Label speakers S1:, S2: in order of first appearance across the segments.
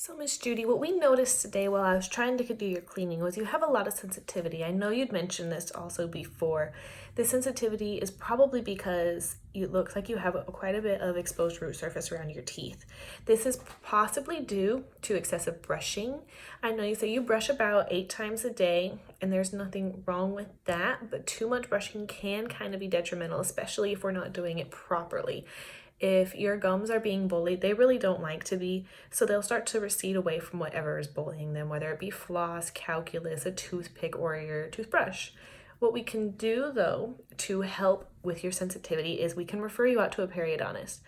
S1: So, Miss Judy, what we noticed today while I was trying to do your cleaning was you have a lot of sensitivity. I know you'd mentioned this also before. The sensitivity is probably because it looks like you have quite a bit of exposed root surface around your teeth. This is possibly due to excessive brushing. I know you say you brush about 8 times a day, and there's nothing wrong with that, but too much brushing can kind of be detrimental, especially if we're not doing it properly. If your gums are being bullied, they really don't like to be, so they'll start to recede away from whatever is bullying them, whether it be floss, calculus, a toothpick, or your toothbrush. What we can do though to help with your sensitivity is we can refer you out to a periodontist.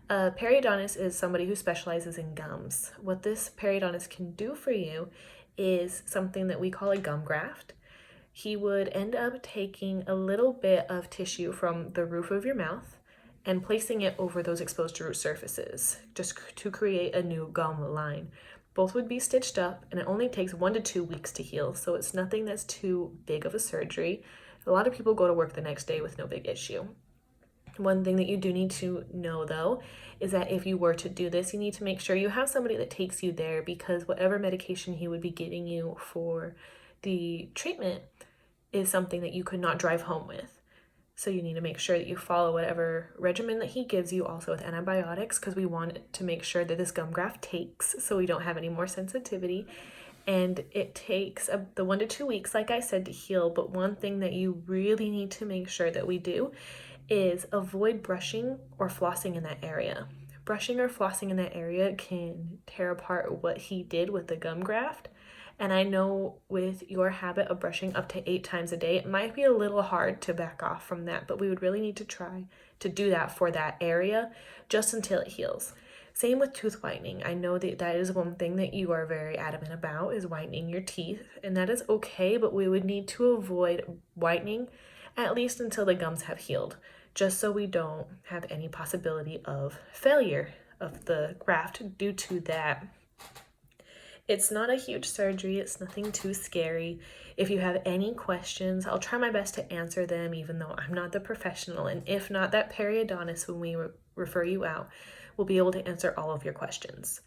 S1: A periodontist is somebody who specializes in gums. What this periodontist can do for you is something that we call a gum graft. He would end up taking a little bit of tissue from the roof of your mouth and placing it over those exposed root surfaces just to create a new gum line. Both would be stitched up, and it only takes 1 to 2 weeks to heal, so it's nothing that's too big of a surgery. A lot of people go to work the next day with no big issue. One thing that you do need to know though is that if you were to do this, you need to make sure you have somebody that takes you there, because whatever medication he would be giving you for the treatment is something that you could not drive home with. So you need to make sure that you follow whatever regimen that he gives you, also with antibiotics, because we want to make sure that this gum graft takes so we don't have any more sensitivity. And it takes the 1 to 2 weeks, like I said, to heal. But one thing that you really need to make sure that we do is avoid brushing or flossing in that area. Brushing or flossing in that area can tear apart what he did with the gum graft. And I know with your habit of brushing up to 8 times a day, it might be a little hard to back off from that, but we would really need to try to do that for that area just until it heals. Same with tooth whitening. I know that that is one thing that you are very adamant about, is whitening your teeth, and that is okay, but we would need to avoid whitening at least until the gums have healed, just so we don't have any possibility of failure of the graft due to that. It's not a huge surgery, it's nothing too scary. If you have any questions, I'll try my best to answer them, even though I'm not the professional. And if not, that periodontist, when we refer you out, will be able to answer all of your questions.